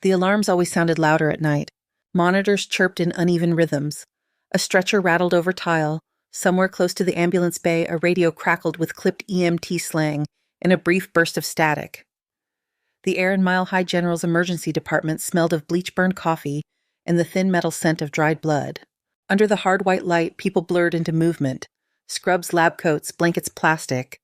The alarms always sounded louder at night. Monitors chirped in uneven rhythms. A stretcher rattled over tile. Somewhere close to the ambulance bay, a radio crackled with clipped EMT slang and a brief burst of static. The air in Mile High General's emergency department smelled of bleach-burned coffee and the thin metal scent of dried blood. Under the hard white light, people blurred into movement. Scrubs, lab coats, blankets, plastic.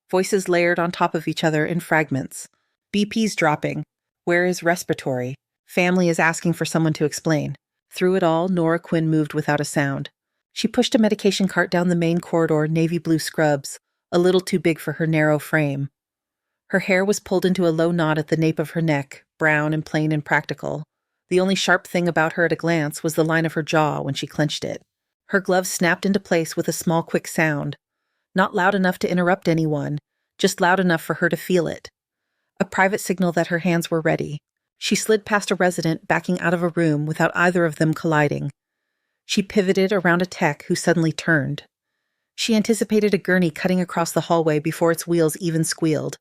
Voices layered on top of each other in fragments. BP's dropping. Where is respiratory? Family is asking for someone to explain. Through it all, Nora Quinn moved without a sound. She pushed a medication cart down the main corridor, navy blue scrubs, a little too big for her narrow frame. Her hair was pulled into a low knot at the nape of her neck, brown and plain and practical. The only sharp thing about her at a glance was the line of her jaw when she clenched it. Her gloves snapped into place with a small, quick sound. Not loud enough to interrupt anyone, just loud enough for her to feel it. A private signal that her hands were ready. She slid past a resident, backing out of a room without either of them colliding. She pivoted around a tech who suddenly turned. She anticipated a gurney cutting across the hallway before its wheels even squealed.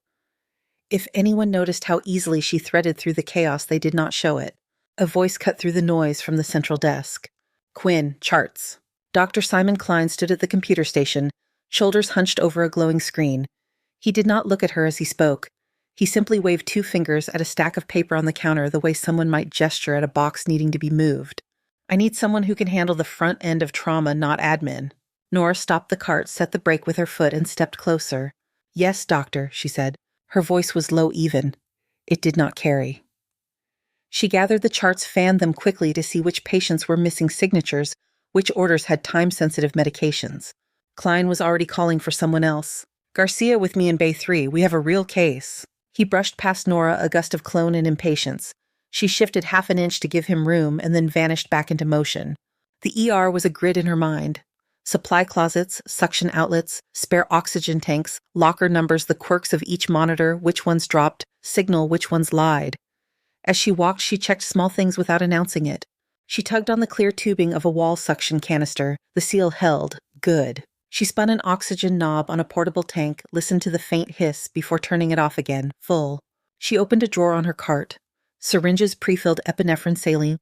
If anyone noticed how easily she threaded through the chaos, they did not show it. A voice cut through the noise from the central desk. Quinn, charts. Dr. Simon Klein stood at the computer station, shoulders hunched over a glowing screen. He did not look at her as he spoke. He simply waved 2 fingers at a stack of paper on the counter the way someone might gesture at a box needing to be moved. I need someone who can handle the front end of trauma, not admin. Nora stopped the cart, set the brake with her foot, and stepped closer. Yes, doctor, she said. Her voice was low even. It did not carry. She gathered the charts, fanned them quickly to see which patients were missing signatures, which orders had time-sensitive medications. Klein was already calling for someone else. Garcia with me in Bay 3, we have a real case. He brushed past Nora, a gust of cologne and impatience. She shifted half an inch to give him room and then vanished back into motion. The ER was a grid in her mind. Supply closets, suction outlets, spare oxygen tanks, locker numbers, the quirks of each monitor, which ones dropped, signal which ones lied. As she walked, she checked small things without announcing it. She tugged on the clear tubing of a wall suction canister. The seal held. Good. She spun an oxygen knob on a portable tank, listened to the faint hiss before turning it off again, full. She opened a drawer on her cart. Syringes pre-filled epinephrine saline.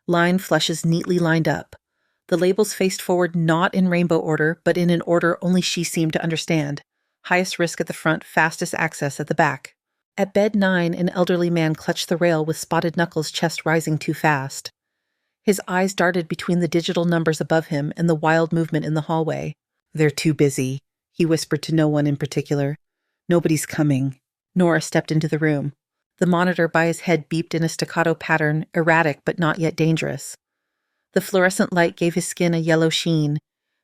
Line flushes neatly lined up. The labels faced forward not in rainbow order, but in an order only she seemed to understand. Highest risk at the front, fastest access at the back. At bed 9, an elderly man clutched the rail with spotted knuckles, chest rising too fast. His eyes darted between the digital numbers above him and the wild movement in the hallway. They're too busy, he whispered to no one in particular. Nobody's coming. Nora stepped into the room. The monitor by his head beeped in a staccato pattern, erratic but not yet dangerous. The fluorescent light gave his skin a yellow sheen.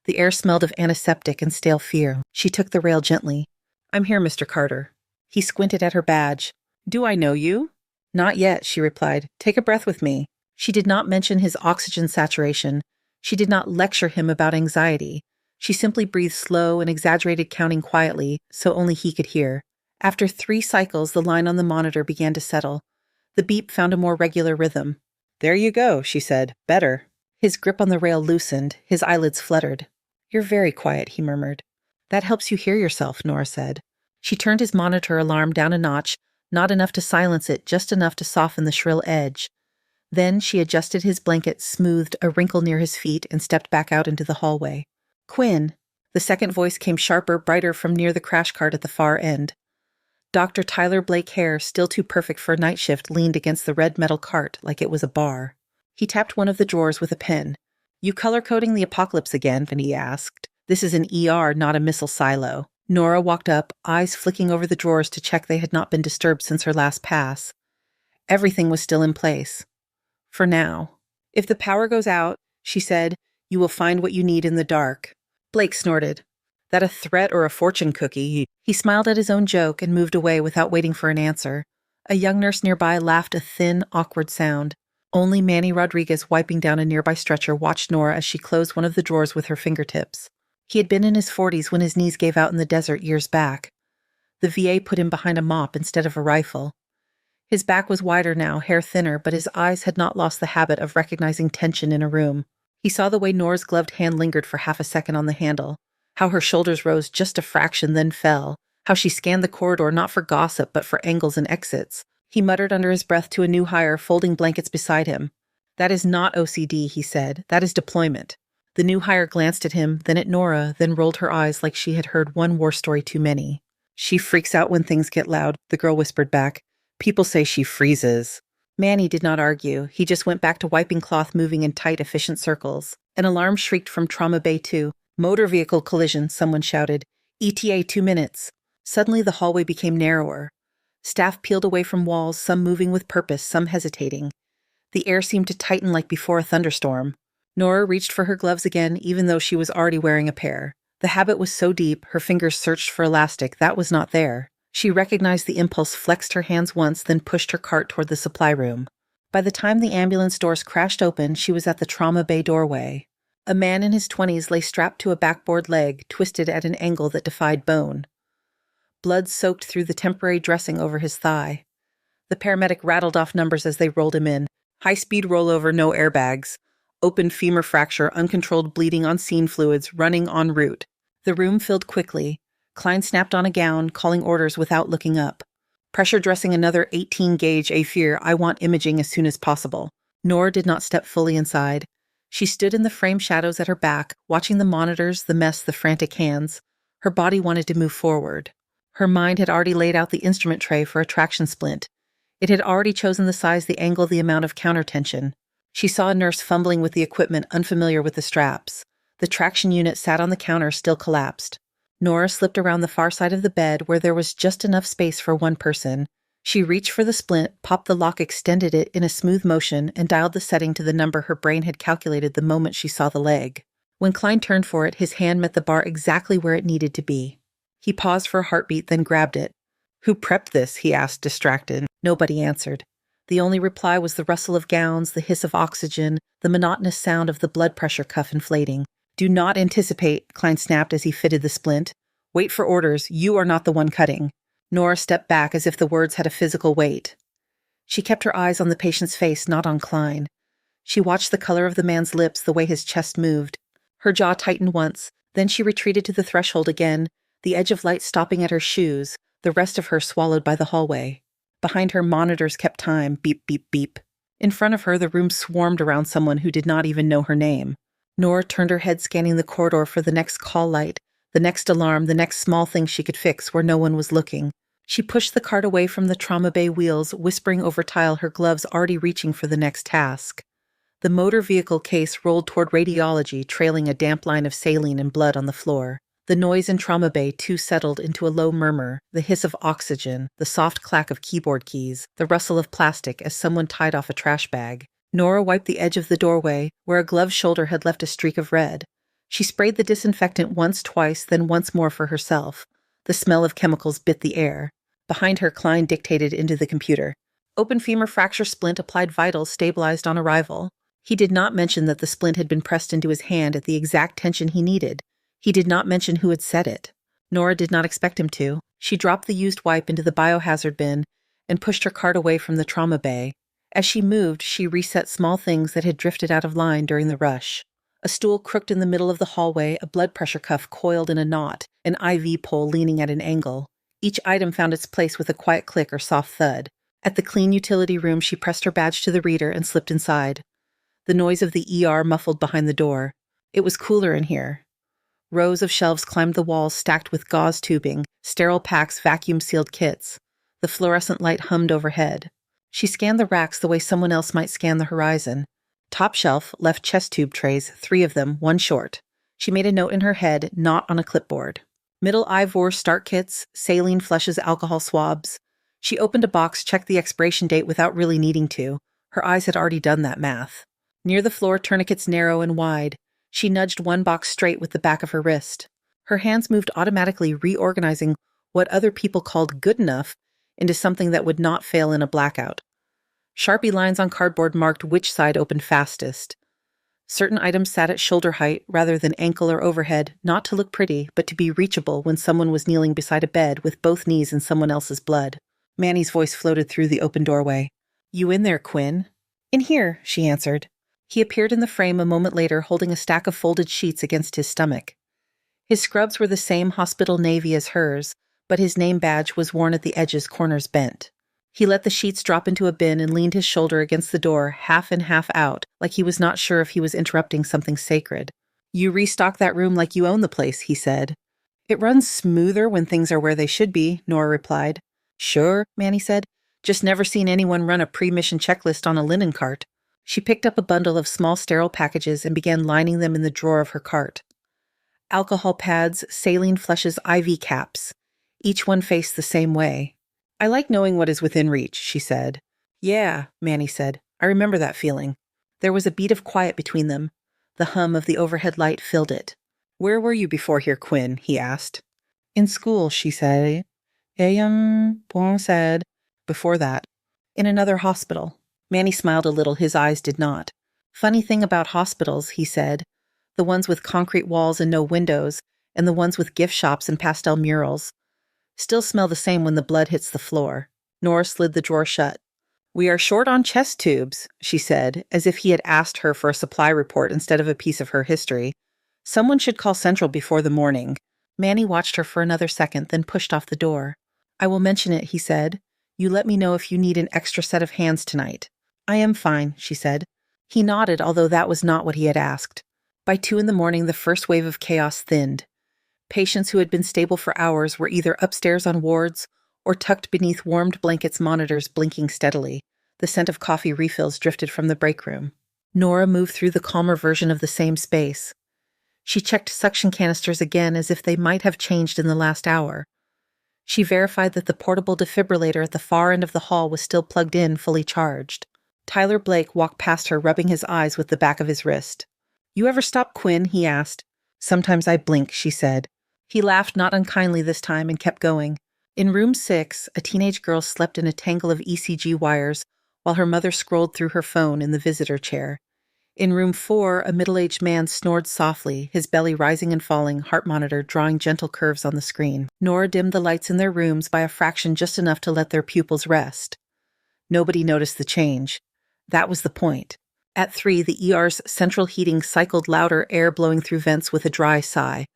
The air smelled of antiseptic and stale fear. She took the rail gently. I'm here, Mr. Carter. He squinted at her badge. Do I know you? Not yet, she replied. Take a breath with me. She did not mention his oxygen saturation. She did not lecture him about anxiety. She simply breathed slow and exaggerated, counting quietly, so only he could hear. After 3 cycles, the line on the monitor began to settle. The beep found a more regular rhythm. There you go, she said. Better. His grip on the rail loosened. His eyelids fluttered. You're very quiet, he murmured. That helps you hear yourself, Nora said. She turned his monitor alarm down a notch, not enough to silence it, just enough to soften the shrill edge. Then she adjusted his blanket, smoothed a wrinkle near his feet, and stepped back out into the hallway. Quinn. The second voice came sharper, brighter from near the crash cart at the far end. Dr. Tyler Blake Hare, still too perfect for a night shift, leaned against the red metal cart like it was a bar. He tapped one of the drawers with a pen. You color-coding the apocalypse again? He asked. This is an ER, not a missile silo. Nora walked up, eyes flicking over the drawers to check they had not been disturbed since her last pass. Everything was still in place. For now. If the power goes out, she said, you will find what you need in the dark. Blake snorted. That a threat or a fortune cookie? He smiled at his own joke and moved away without waiting for an answer. A young nurse nearby laughed a thin, awkward sound. Only Manny Rodriguez, wiping down a nearby stretcher, watched Nora as she closed one of the drawers with her fingertips. He had been in his 40s when his knees gave out in the desert years back. The VA put him behind a mop instead of a rifle. His back was wider now, hair thinner, but his eyes had not lost the habit of recognizing tension in a room. He saw the way Nora's gloved hand lingered for half a second on the handle, how her shoulders rose just a fraction then fell, how she scanned the corridor not for gossip but for angles and exits. He muttered under his breath to a new hire, folding blankets beside him. "That is not OCD," he said. "That is deployment." The new hire glanced at him, then at Nora, then rolled her eyes like she had heard one war story too many. "She freaks out when things get loud," the girl whispered back. "People say she freezes." Manny did not argue. He just went back to wiping cloth moving in tight, efficient circles. An alarm shrieked from Trauma Bay 2. "Motor vehicle collision," someone shouted. "ETA 2 minutes." Suddenly the hallway became narrower. Staff peeled away from walls, some moving with purpose, some hesitating. The air seemed to tighten like before a thunderstorm. Nora reached for her gloves again, even though she was already wearing a pair. The habit was so deep, her fingers searched for elastic. That was not there. She recognized the impulse, flexed her hands once, then pushed her cart toward the supply room. By the time the ambulance doors crashed open, she was at the trauma bay doorway. A man in his 20s lay strapped to a backboard leg, twisted at an angle that defied bone. Blood soaked through the temporary dressing over his thigh. The paramedic rattled off numbers as they rolled him in. High-speed rollover, no airbags. Open femur fracture, uncontrolled bleeding on scene fluids, running en route. The room filled quickly. Klein snapped on a gown, calling orders without looking up. "Pressure dressing another 18-gauge AFear. I want imaging as soon as possible." Nora did not step fully inside. She stood in the frame shadows at her back, watching the monitors, the mess, the frantic hands. Her body wanted to move forward. Her mind had already laid out the instrument tray for a traction splint. It had already chosen the size, the angle, the amount of countertension. She saw a nurse fumbling with the equipment, unfamiliar with the straps. The traction unit sat on the counter, still collapsed. Nora slipped around the far side of the bed where there was just enough space for one person. She reached for the splint, popped the lock, extended it in a smooth motion, and dialed the setting to the number her brain had calculated the moment she saw the leg. When Klein turned for it, his hand met the bar exactly where it needed to be. He paused for a heartbeat, then grabbed it. "Who prepped this?" he asked, distracted. Nobody answered. The only reply was the rustle of gowns, the hiss of oxygen, the monotonous sound of the blood pressure cuff inflating. "Do not anticipate," Klein snapped as he fitted the splint. "Wait for orders. You are not the one cutting." Nora stepped back as if the words had a physical weight. She kept her eyes on the patient's face, not on Klein. She watched the color of the man's lips, the way his chest moved. Her jaw tightened once, then she retreated to the threshold again, the edge of light stopping at her shoes, the rest of her swallowed by the hallway. Behind her, monitors kept time, beep, beep, beep. In front of her, the room swarmed around someone who did not even know her name. Nora turned her head, scanning the corridor for the next call light, the next alarm, the next small thing she could fix where no one was looking. She pushed the cart away from the trauma bay wheels, whispering over tile, her gloves already reaching for the next task. The motor vehicle case rolled toward radiology, trailing a damp line of saline and blood on the floor. The noise in trauma bay too settled into a low murmur, the hiss of oxygen, the soft clack of keyboard keys, the rustle of plastic as someone tied off a trash bag. Nora wiped the edge of the doorway, where a gloved shoulder had left a streak of red. She sprayed the disinfectant once, twice, then once more for herself. The smell of chemicals bit the air. Behind her, Klein dictated into the computer. "Open femur fracture splint applied vitals stabilized on arrival." He did not mention that the splint had been pressed into his hand at the exact tension he needed. He did not mention who had said it. Nora did not expect him to. She dropped the used wipe into the biohazard bin and pushed her cart away from the trauma bay. As she moved, she reset small things that had drifted out of line during the rush. A stool crooked in the middle of the hallway, a blood pressure cuff coiled in a knot, an IV pole leaning at an angle. Each item found its place with a quiet click or soft thud. At the clean utility room, she pressed her badge to the reader and slipped inside. The noise of the ER muffled behind the door. It was cooler in here. Rows of shelves climbed the walls stacked with gauze tubing, sterile packs, vacuum-sealed kits. The fluorescent light hummed overhead. She scanned the racks the way someone else might scan the horizon. Top shelf left chest tube trays, 3 of them, one short. She made a note in her head, not on a clipboard. Middle Ivor start kits, saline flushes, alcohol swabs. She opened a box, checked the expiration date without really needing to. Her eyes had already done that math. Near the floor, tourniquets narrow and wide. She nudged one box straight with the back of her wrist. Her hands moved automatically, reorganizing what other people called good enough into something that would not fail in a blackout. Sharpie lines on cardboard marked which side opened fastest. Certain items sat at shoulder height rather than ankle or overhead, not to look pretty, but to be reachable when someone was kneeling beside a bed with both knees in someone else's blood. Manny's voice floated through the open doorway. "You in there, Quinn?" "In here," she answered. He appeared in the frame a moment later, holding a stack of folded sheets against his stomach. His scrubs were the same hospital navy as hers, but his name badge was worn at the edges, corners bent. He let the sheets drop into a bin and leaned his shoulder against the door, half in, half out, like he was not sure if he was interrupting something sacred. You restock that room like you own the place, he said. It runs smoother when things are where they should be, Nora replied. Sure, Manny said. Just never seen anyone run a pre-mission checklist on a linen cart. She picked up a bundle of small sterile packages and began lining them in the drawer of her cart. Alcohol pads, saline flushes, IV caps. Each one faced the same way. I like knowing what is within reach, she said. Yeah, Manny said. I remember that feeling. There was a beat of quiet between them. The hum of the overhead light filled it. Where were you before here, Quinn? He asked. In school, she said. Bon said. Before that. In another hospital. Manny smiled a little, his eyes did not. Funny thing about hospitals, he said. The ones with concrete walls and no windows, and the ones with gift shops and pastel murals. Still smell the same when the blood hits the floor. Nora slid the drawer shut. We are short on chest tubes, she said, as if he had asked her for a supply report instead of a piece of her history. Someone should call Central before the morning. Manny watched her for another second, then pushed off the door. I will mention it, he said. You let me know if you need an extra set of hands tonight. I am fine, she said. He nodded, although that was not what he had asked. By 2 a.m, the first wave of chaos thinned. Patients who had been stable for hours were either upstairs on wards or tucked beneath warmed blankets, monitors blinking steadily. The scent of coffee refills drifted from the break room. Nora moved through the calmer version of the same space. She checked suction canisters again as if they might have changed in the last hour. She verified that the portable defibrillator at the far end of the hall was still plugged in, fully charged. Tyler Blake walked past her, rubbing his eyes with the back of his wrist. You ever stop, Quinn? He asked. Sometimes I blink, she said. He laughed not unkindly this time and kept going. In room 6, a teenage girl slept in a tangle of ECG wires while her mother scrolled through her phone in the visitor chair. In room 4, a middle-aged man snored softly, his belly rising and falling, heart monitor drawing gentle curves on the screen. Nora dimmed the lights in their rooms by a fraction, just enough to let their pupils rest. Nobody noticed the change. That was the point. At 3, the ER's central heating cycled louder, air blowing through vents with a dry sigh.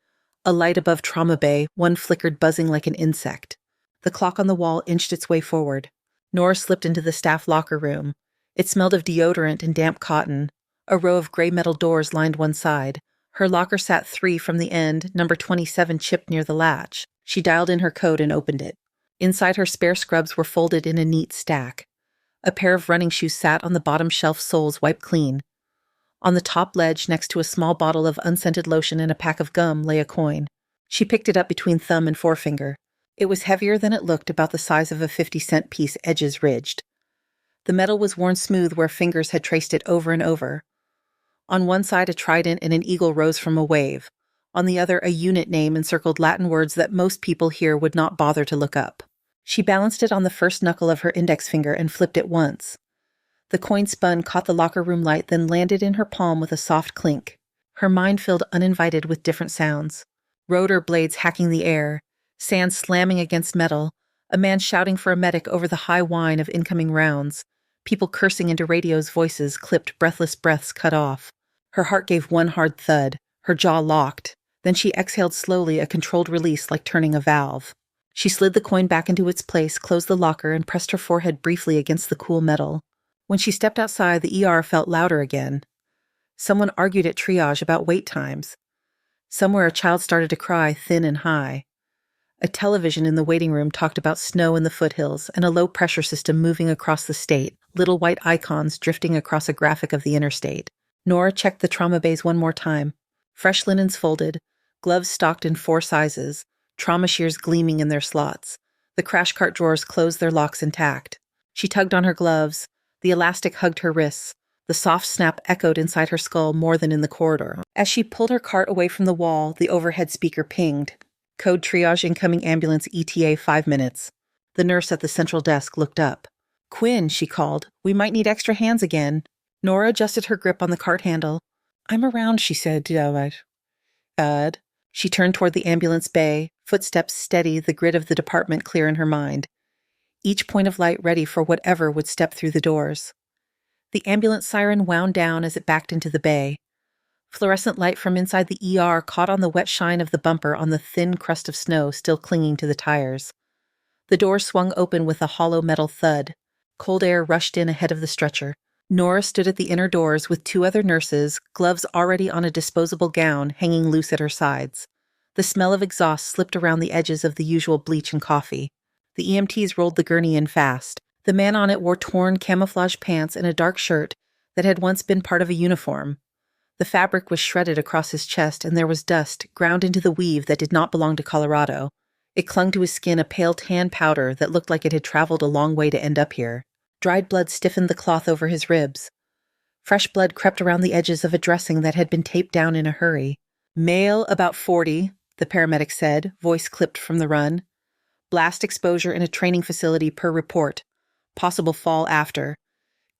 A light above trauma bay, one flickered, buzzing like an insect. The clock on the wall inched its way forward. Nora slipped into the staff locker room. It smelled of deodorant and damp cotton. A row of gray metal doors lined one side. Her locker sat 3 from the end, number 27 chipped near the latch. She dialed in her code and opened it. Inside, her spare scrubs were folded in a neat stack. A pair of running shoes sat on the bottom shelf, soles wiped clean. On the top ledge, next to a small bottle of unscented lotion and a pack of gum, lay a coin. She picked it up between thumb and forefinger. It was heavier than it looked, about the size of a 50-cent piece, edges ridged. The metal was worn smooth where fingers had traced it over and over. On one side, a trident and an eagle rose from a wave. On the other, a unit name encircled Latin words that most people here would not bother to look up. She balanced it on the first knuckle of her index finger and flipped it once. The coin spun, caught the locker room light, then landed in her palm with a soft clink. Her mind filled uninvited with different sounds. Rotor blades hacking the air, sand slamming against metal, a man shouting for a medic over the high whine of incoming rounds, people cursing into radio's voices, clipped, breathless breaths cut off. Her heart gave one hard thud, her jaw locked. Then she exhaled slowly, a controlled release like turning a valve. She slid the coin back into its place, closed the locker, and pressed her forehead briefly against the cool metal. When she stepped outside, the ER felt louder again. Someone argued at triage about wait times. Somewhere a child started to cry, thin and high. A television in the waiting room talked about snow in the foothills and a low-pressure system moving across the state, little white icons drifting across a graphic of the interstate. Nora checked the trauma bays one more time. Fresh linens folded, gloves stocked in 4 sizes, trauma shears gleaming in their slots. The crash cart drawers closed their locks intact. She tugged on her gloves. The elastic hugged her wrists. The soft snap echoed inside her skull more than in the corridor. As she pulled her cart away from the wall, the overhead speaker pinged. Code triage, incoming ambulance, ETA 5 minutes. The nurse at the central desk looked up. Quinn, she called. We might need extra hands again. Nora adjusted her grip on the cart handle. I'm around, she said. Ed. She turned toward the ambulance bay, footsteps steady, the grid of the department clear in her mind. Each point of light ready for whatever would step through the doors. The ambulance siren wound down as it backed into the bay. Fluorescent light from inside the ER caught on the wet shine of the bumper on the thin crust of snow still clinging to the tires. The door swung open with a hollow metal thud. Cold air rushed in ahead of the stretcher. Nora stood at the inner doors with 2 other nurses, gloves already on a disposable gown hanging loose at her sides. The smell of exhaust slipped around the edges of the usual bleach and coffee. The EMTs rolled the gurney in fast. The man on it wore torn camouflage pants and a dark shirt that had once been part of a uniform. The fabric was shredded across his chest, and there was dust ground into the weave that did not belong to Colorado. It clung to his skin, a pale tan powder that looked like it had traveled a long way to end up here. Dried blood stiffened the cloth over his ribs. Fresh blood crept around the edges of a dressing that had been taped down in a hurry. Male, about 40, the paramedic said, voice clipped from the run. Blast exposure in a training facility per report. Possible fall after.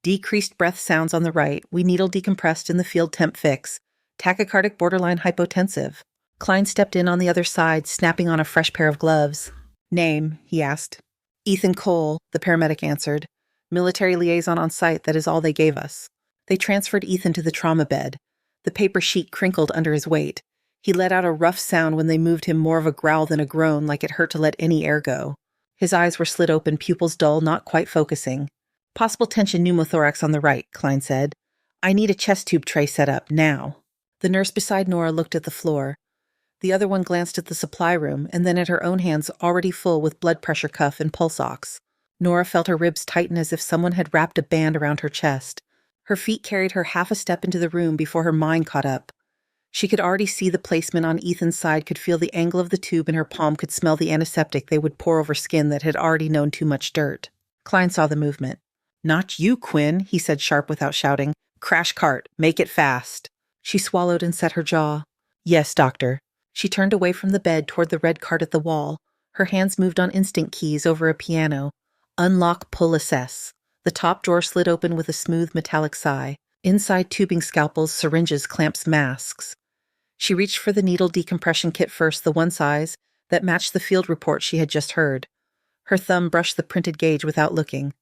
Decreased breath sounds on the right. We needle decompressed in the field temp fix. Tachycardic borderline hypotensive. Klein stepped in on the other side, snapping on a fresh pair of gloves. Name, he asked. Ethan Cole, the paramedic answered. Military liaison on site, that is all they gave us. They transferred Ethan to the trauma bed. The paper sheet crinkled under his weight. He let out a rough sound when they moved him, more of a growl than a groan, like it hurt to let any air go. His eyes were slit open, pupils dull, not quite focusing. Possible tension pneumothorax on the right, Klein said. I need a chest tube tray set up, now. The nurse beside Nora looked at the floor. The other one glanced at the supply room, and then at her own hands already full with blood pressure cuff and pulse ox. Nora felt her ribs tighten as if someone had wrapped a band around her chest. Her feet carried her half a step into the room before her mind caught up. She could already see the placement on Ethan's side, could feel the angle of the tube in her palm, could smell the antiseptic they would pour over skin that had already known too much dirt. Klein saw the movement. Not you, Quinn, he said sharp without shouting. Crash cart. Make it fast. She swallowed and set her jaw. Yes, doctor. She turned away from the bed toward the red cart at the wall. Her hands moved on instinct keys over a piano. Unlock, pull, assess. The top drawer slid open with a smooth metallic sigh. Inside tubing scalpels, syringes, clamps, masks. She reached for the needle decompression kit first, the one size that matched the field report she had just heard. Her thumb brushed the printed gauge without looking.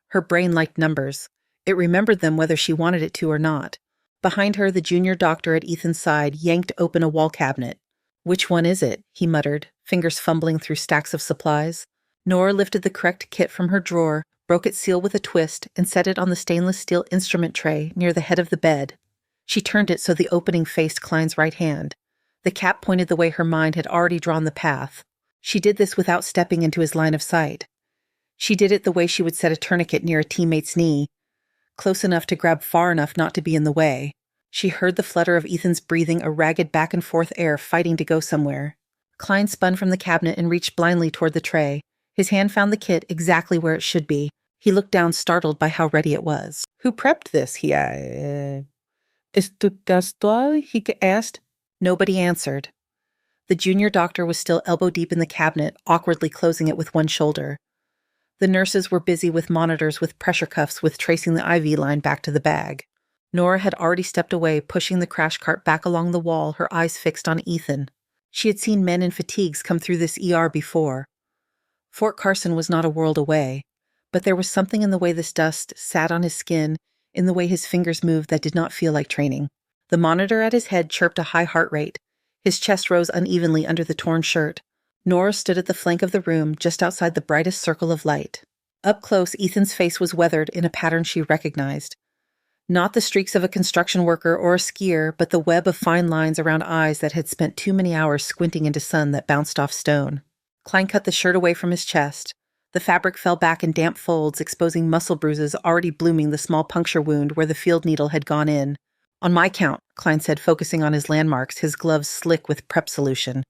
Her brain liked numbers. It remembered them whether she wanted it to or not. Behind her, the junior doctor at Ethan's side yanked open a wall cabinet. Which one is it? He muttered, fingers fumbling through stacks of supplies. Nora lifted the correct kit from her drawer, broke its seal with a twist, and set it on the stainless steel instrument tray near the head of the bed. She turned it so the opening faced Klein's right hand. The cap pointed the way her mind had already drawn the path. She did this without stepping into his line of sight. She did it the way she would set a tourniquet near a teammate's knee, close enough to grab far enough not to be in the way. She heard the flutter of Ethan's breathing, a ragged back-and-forth air fighting to go somewhere. Klein spun from the cabinet and reached blindly toward the tray. His hand found the kit exactly where it should be. He looked down, startled by how ready it was. Who prepped this? Esto casual? He asked. Nobody answered. The junior doctor was still elbow-deep in the cabinet, awkwardly closing it with one shoulder. The nurses were busy with monitors, with pressure cuffs, with tracing the IV line back to the bag. Nora had already stepped away, pushing the crash cart back along the wall, her eyes fixed on Ethan. She had seen men in fatigues come through this ER before. Fort Carson was not a world away, but there was something in the way this dust sat on his skin, in the way his fingers moved, that did not feel like training. The monitor at his head chirped a high heart rate. His chest rose unevenly under the torn shirt. Nora stood at the flank of the room, just outside the brightest circle of light. Up close, Ethan's face was weathered in a pattern she recognized. Not the streaks of a construction worker or a skier, but the web of fine lines around eyes that had spent too many hours squinting into sun that bounced off stone. Klein cut the shirt away from his chest. The fabric fell back in damp folds, exposing muscle bruises already blooming the small puncture wound where the field needle had gone in. On my count, Klein said, focusing on his landmarks, his gloves slick with prep solution.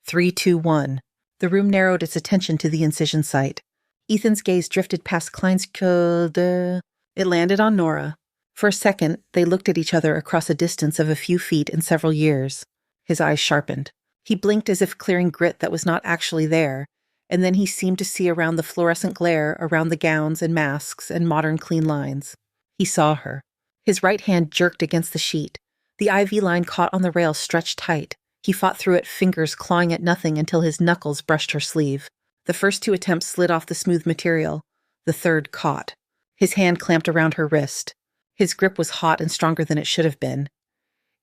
3, 2, 1. The room narrowed its attention to the incision site. Ethan's gaze drifted past Klein's shoulder. It landed on Nora. For a second, they looked at each other across a distance of a few feet and several years. His eyes sharpened. He blinked as if clearing grit that was not actually there, and then he seemed to see around the fluorescent glare around the gowns and masks and modern clean lines. He saw her. His right hand jerked against the sheet. The IV line caught on the rail, stretched tight. He fought through it, fingers clawing at nothing until his knuckles brushed her sleeve. The first 2 attempts slid off the smooth material. The third caught. His hand clamped around her wrist. His grip was hot and stronger than it should have been.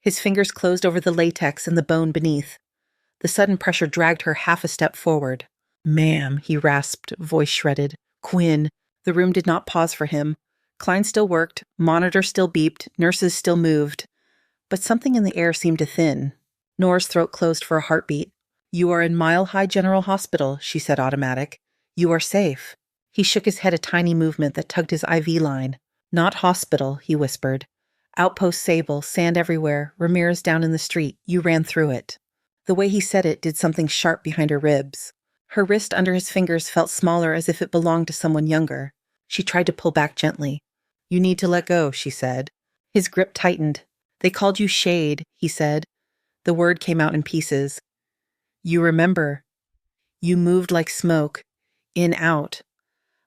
His fingers closed over the latex and the bone beneath. The sudden pressure dragged her half a step forward. Ma'am, he rasped, voice shredded. Quinn. The room did not pause for him. Klein still worked, monitor still beeped, nurses still moved. But something in the air seemed to thin. Nora's throat closed for a heartbeat. You are in Mile High General Hospital, she said automatic. You are safe. He shook his head, a tiny movement that tugged his IV line. Not hospital, he whispered. Outpost Sable, sand everywhere, Ramirez down in the street. You ran through it. The way he said it did something sharp behind her ribs. Her wrist under his fingers felt smaller, as if it belonged to someone younger. She tried to pull back gently. You need to let go, she said. His grip tightened. They called you Shade, he said. The word came out in pieces. You remember. You moved like smoke. In, out.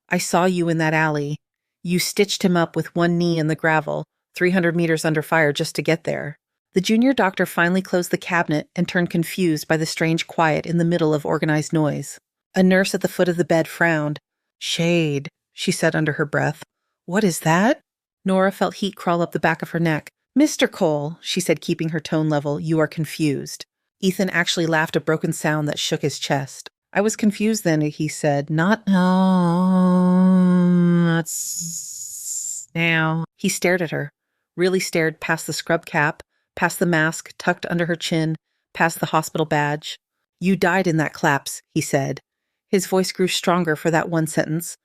I saw you in that alley. You stitched him up with one knee in the gravel, 300 meters under fire just to get there. The junior doctor finally closed the cabinet and turned confused by the strange quiet in the middle of organized noise. A nurse at the foot of the bed frowned. Shade, she said under her breath. What is that? Nora felt heat crawl up the back of her neck. Mr. Cole, she said, keeping her tone level, you are confused. Ethan actually laughed, a broken sound that shook his chest. I was confused then, he said. Not now. He stared at her, really stared past the scrub cap, past the mask tucked under her chin, past the hospital badge. You died in that collapse, he said. His voice grew stronger for that one sentence.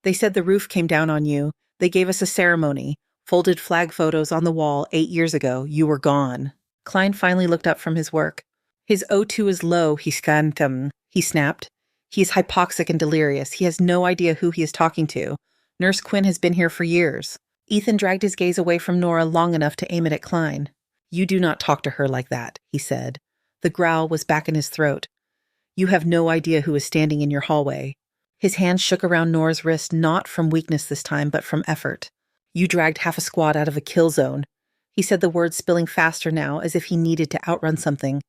They said the roof came down on you. They gave us a ceremony. Folded flag photos on the wall 8 years ago. You were gone. Klein finally looked up from his work. His O2 is low, he snapped. He is hypoxic and delirious. He has no idea who he is talking to. Nurse Quinn has been here for years. Ethan dragged his gaze away from Nora long enough to aim it at Klein. You do not talk to her like that, he said. The growl was back in his throat. You have no idea who is standing in your hallway. His hand shook around Nora's wrist, not from weakness this time, but from effort. You dragged half a squad out of a kill zone. He said the words spilling faster now, as if he needed to outrun something.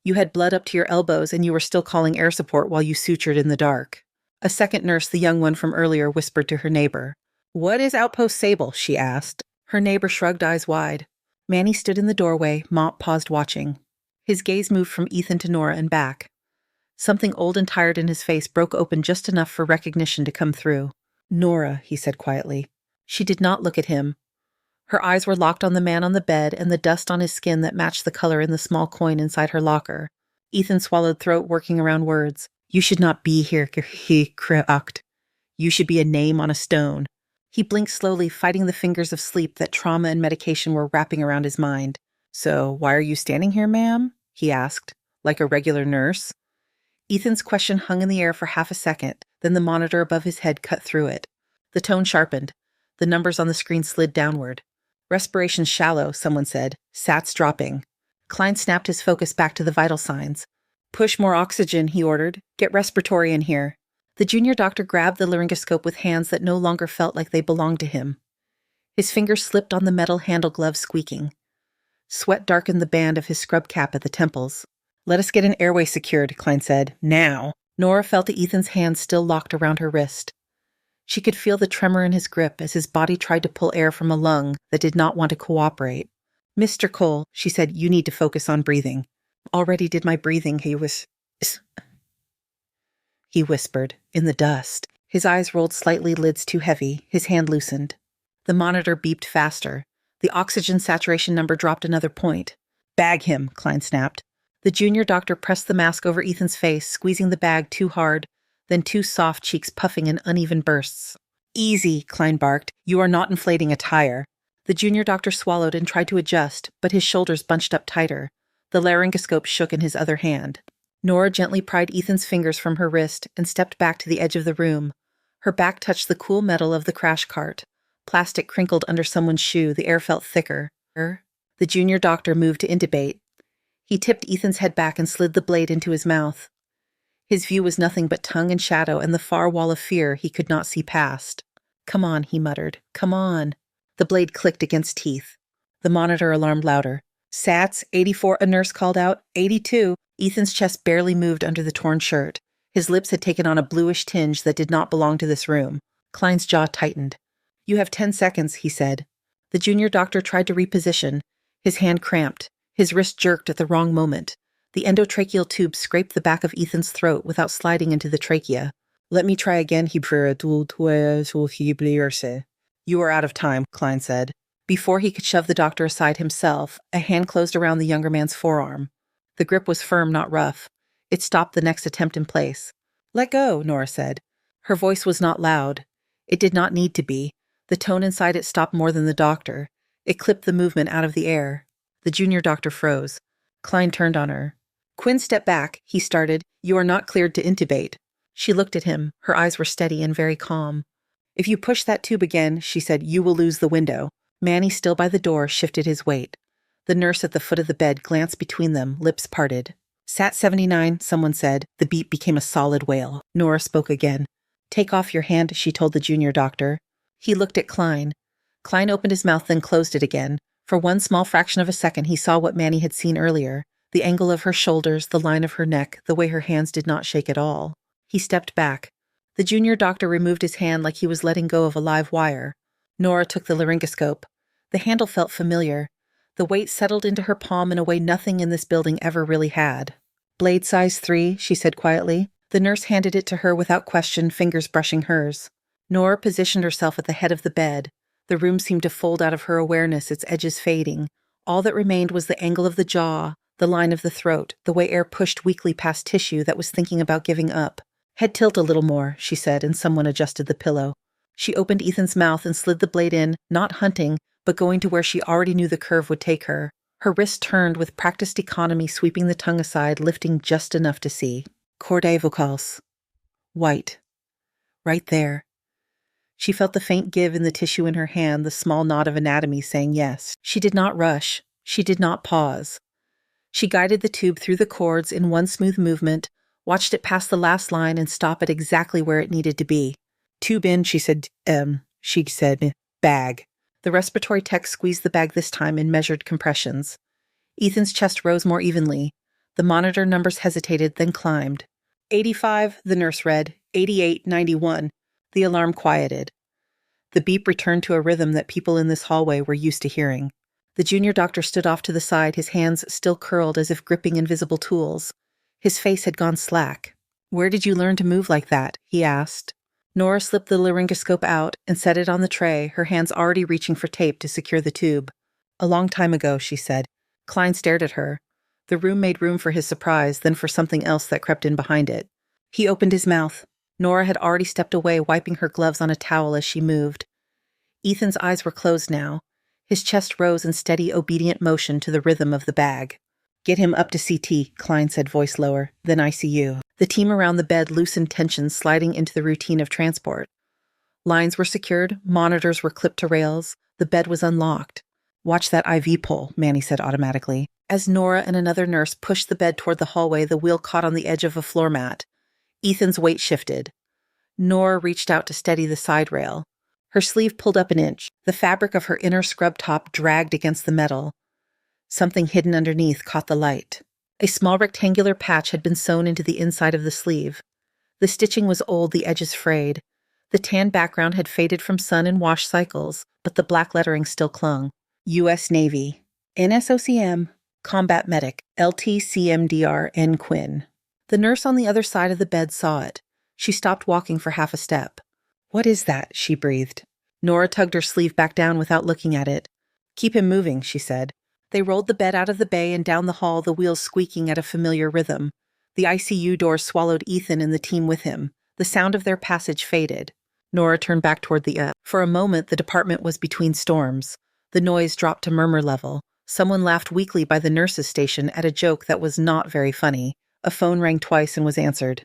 You had blood up to your elbows, and you were still calling air support while you sutured in the dark. A second nurse, the young one from earlier, whispered to her neighbor. What is Outpost Sable? She asked. Her neighbor shrugged, eyes wide. Manny stood in the doorway, Mop paused watching. His gaze moved from Ethan to Nora and back. Something old and tired in his face broke open just enough for recognition to come through. Nora, he said quietly. She did not look at him. Her eyes were locked on the man on the bed and the dust on his skin that matched the color in the small coin inside her locker. Ethan swallowed throat, working around words. You should not be here, he croaked. You should be a name on a stone. He blinked slowly, fighting the fingers of sleep that trauma and medication were wrapping around his mind. So, why are you standing here, ma'am? He asked. Like a regular nurse? Ethan's question hung in the air for half a second, then the monitor above his head cut through it. The tone sharpened. The numbers on the screen slid downward. Respiration shallow, someone said. Sats dropping. Klein snapped his focus back to the vital signs. Push more oxygen, he ordered. Get respiratory in here. The junior doctor grabbed the laryngoscope with hands that no longer felt like they belonged to him. His fingers slipped on the metal handle glove, squeaking. Sweat darkened the band of his scrub cap at the temples. Let us get an airway secured, Klein said. Now. Nora felt Ethan's hand still locked around her wrist. She could feel the tremor in his grip as his body tried to pull air from a lung that did not want to cooperate. Mr. Cole, she said, you need to focus on breathing. Already did my breathing, he whispered, in the dust. His eyes rolled slightly, lids too heavy, his hand loosened. The monitor beeped faster. The oxygen saturation number dropped another point. Bag him, Klein snapped. The junior doctor pressed the mask over Ethan's face, squeezing the bag too hard, then two soft cheeks puffing in uneven bursts. Easy, Klein barked. You are not inflating a tire. The junior doctor swallowed and tried to adjust, but his shoulders bunched up tighter. The laryngoscope shook in his other hand. Nora gently pried Ethan's fingers from her wrist and stepped back to the edge of the room. Her back touched the cool metal of the crash cart. Plastic crinkled under someone's shoe, the air felt thicker. The junior doctor moved to intubate. He tipped Ethan's head back and slid the blade into his mouth. His view was nothing but tongue and shadow and the far wall of fear he could not see past. Come on, he muttered. Come on. The blade clicked against teeth. The monitor alarmed louder. Sats, 84, a nurse called out. 82. Ethan's chest barely moved under the torn shirt. His lips had taken on a bluish tinge that did not belong to this room. Klein's jaw tightened. You have 10 seconds, he said. The junior doctor tried to reposition. His hand cramped. His wrist jerked at the wrong moment. The endotracheal tube scraped the back of Ethan's throat without sliding into the trachea. "Let me try again," he prayed. "You are out of time," Klein said. Before he could shove the doctor aside himself, a hand closed around the younger man's forearm. The grip was firm, not rough. It stopped the next attempt in place. "Let go," Nora said. Her voice was not loud. It did not need to be. The tone inside it stopped more than the doctor. It clipped the movement out of the air. The junior doctor froze. Klein turned on her. "Quinn, step back," he started. "You are not cleared to intubate." She looked at him. Her eyes were steady and very calm. "If you push that tube again," she said, "you will lose the window." Manny, still by the door, shifted his weight. The nurse at the foot of the bed glanced between them, lips parted. "Sat 79, someone said." The beep became a solid wail. Nora spoke again. "Take off your hand," she told the junior doctor. He looked at Klein. Klein opened his mouth, then closed it again. For one small fraction of a second, he saw what Manny had seen earlier. The angle of her shoulders, the line of her neck, the way her hands did not shake at all. He stepped back. The junior doctor removed his hand like he was letting go of a live wire. Nora took the laryngoscope. The handle felt familiar. The weight settled into her palm in a way nothing in this building ever really had. "Blade size 3, she said quietly. The nurse handed it to her without question, fingers brushing hers. Nora positioned herself at the head of the bed. The room seemed to fold out of her awareness, its edges fading. All that remained was the angle of the jaw, the line of the throat, the way air pushed weakly past tissue that was thinking about giving up. "Head tilt a little more," she said, and someone adjusted the pillow. She opened Ethan's mouth and slid the blade in, not hunting, but going to where she already knew the curve would take her. Her wrist turned with practiced economy, sweeping the tongue aside, lifting just enough to see. "Cordae vocals." White. Right there. She felt the faint give in the tissue in her hand, the small nod of anatomy saying yes. She did not rush. She did not pause. She guided the tube through the cords in one smooth movement, watched it pass the last line and stop it exactly where it needed to be. "Tube in," she said, "bag." The respiratory tech squeezed the bag this time in measured compressions. Ethan's chest rose more evenly. The monitor numbers hesitated, then climbed. 85, the nurse read. 88, 91. The alarm quieted. The beep returned to a rhythm that people in this hallway were used to hearing. The junior doctor stood off to the side, his hands still curled as if gripping invisible tools. His face had gone slack. "Where did you learn to move like that?" he asked. Nora slipped the laryngoscope out and set it on the tray, her hands already reaching for tape to secure the tube. "A long time ago," she said. Klein stared at her. The room made room for his surprise, then for something else that crept in behind it. He opened his mouth. Nora had already stepped away, wiping her gloves on a towel as she moved. Ethan's eyes were closed now. His chest rose in steady, obedient motion to the rhythm of the bag. "Get him up to CT," Klein said, voice lower, "then ICU." The team around the bed loosened tension, sliding into the routine of transport. Lines were secured, monitors were clipped to rails, the bed was unlocked. "Watch that IV pole," Manny said automatically. As Nora and another nurse pushed the bed toward the hallway, the wheel caught on the edge of a floor mat. Ethan's weight shifted. Nora reached out to steady the side rail. Her sleeve pulled up an inch. The fabric of her inner scrub top dragged against the metal. Something hidden underneath caught the light. A small rectangular patch had been sewn into the inside of the sleeve. The stitching was old, the edges frayed. The tan background had faded from sun and wash cycles, but the black lettering still clung. U.S. Navy. NSOCM. Combat Medic. LTCMDR N. Quinn. The nurse on the other side of the bed saw it. She stopped walking for half a step. "What is that?" she breathed. Nora tugged her sleeve back down without looking at it. "Keep him moving," she said. They rolled the bed out of the bay and down the hall, the wheels squeaking at a familiar rhythm. The ICU door swallowed Ethan and the team with him. The sound of their passage faded. Nora turned back toward the up. For a moment, the department was between storms. The noise dropped to murmur level. Someone laughed weakly by the nurse's station at a joke that was not very funny. A phone rang twice and was answered.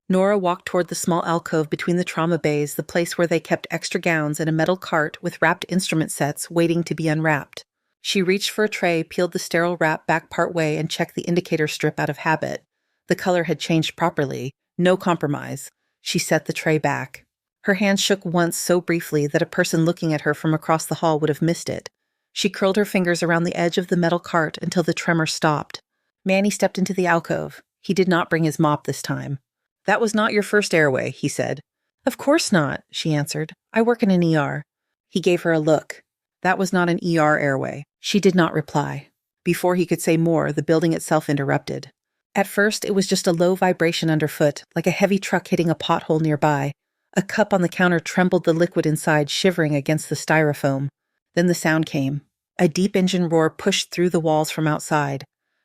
Nora walked toward the small alcove between the trauma bays, the place where they kept extra gowns and a metal cart with wrapped instrument sets waiting to be unwrapped. She reached for a tray, peeled the sterile wrap back part way, and checked the indicator strip out of habit. The color had changed properly. No compromise. She set the tray back. Her hand shook once so briefly that a person looking at her from across the hall would have missed it. She curled her fingers around the edge of the metal cart until the tremor stopped. Manny stepped into the alcove. He did not bring his mop this time. "That was not your first airway," he said. "Of course not," she answered. "I work in an ER." He gave her a look. "That was not an ER airway." She did not reply. Before he could say more, the building itself interrupted. At first, it was just a low vibration underfoot, like a heavy truck hitting a pothole nearby. A cup on the counter trembled, the liquid inside shivering against the styrofoam. Then the sound came. A deep engine roar pushed through the walls from outside.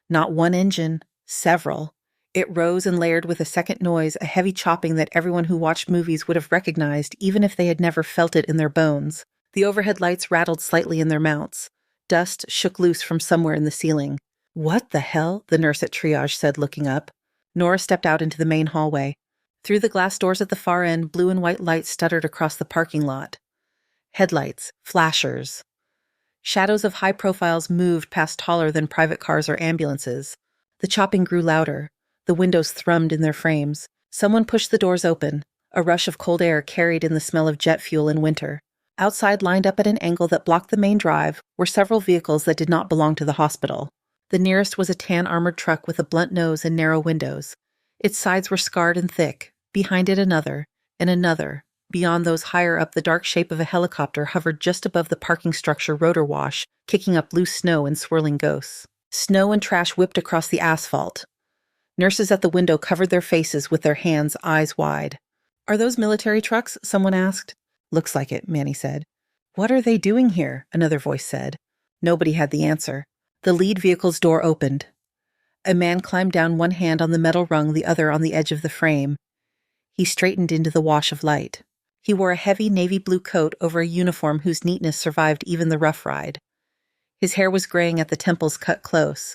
Not one engine, several. It rose and layered with a second noise, a heavy chopping that everyone who watched movies would have recognized even if they had never felt it in their bones. The overhead lights rattled slightly in their mounts. Dust shook loose from somewhere in the ceiling. "What the hell?" the nurse at triage said, looking up. Nora stepped out into the main hallway. Through the glass doors at the far end, blue and white lights stuttered across the parking lot. Headlights, flashers. Shadows of high profiles moved past taller than private cars or ambulances. The chopping grew louder. The windows thrummed in their frames. Someone pushed the doors open. A rush of cold air carried in the smell of jet fuel in winter. Outside, lined up at an angle that blocked the main drive, were several vehicles that did not belong to the hospital. The nearest was a tan armored truck with a blunt nose and narrow windows. Its sides were scarred and thick. Behind it another, and another. Beyond those higher up, the dark shape of a helicopter hovered just above the parking structure rotor wash, kicking up loose snow and swirling ghosts. Snow and trash whipped across the asphalt. Nurses at the window covered their faces with their hands, eyes wide. "Are those military trucks?" someone asked. "Looks like it," Manny said. "What are they doing here?" another voice said. Nobody had the answer. The lead vehicle's door opened. A man climbed down, one hand on the metal rung, the other on the edge of the frame. He straightened into the wash of light. He wore a heavy navy blue coat over a uniform whose neatness survived even the rough ride. His hair was graying at the temples, cut close.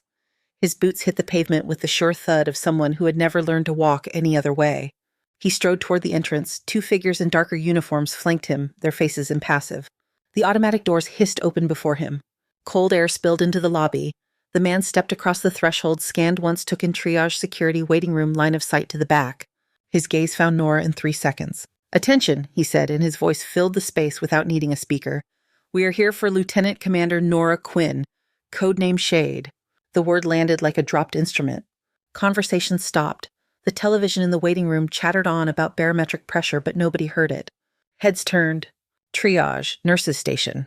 His boots hit the pavement with the sure thud of someone who had never learned to walk any other way. He strode toward the entrance. Two figures in darker uniforms flanked him, their faces impassive. The automatic doors hissed open before him. Cold air spilled into the lobby. The man stepped across the threshold, scanned once, took in triage security waiting room line of sight to the back. His gaze found Nora in 3 seconds. "Attention," he said, and his voice filled the space without needing a speaker. "We are here for Lieutenant Commander Nora Quinn, codename Shade." The word landed like a dropped instrument. Conversation stopped. The television in the waiting room chattered on about barometric pressure, but nobody heard it. Heads turned. Triage, nurses' station.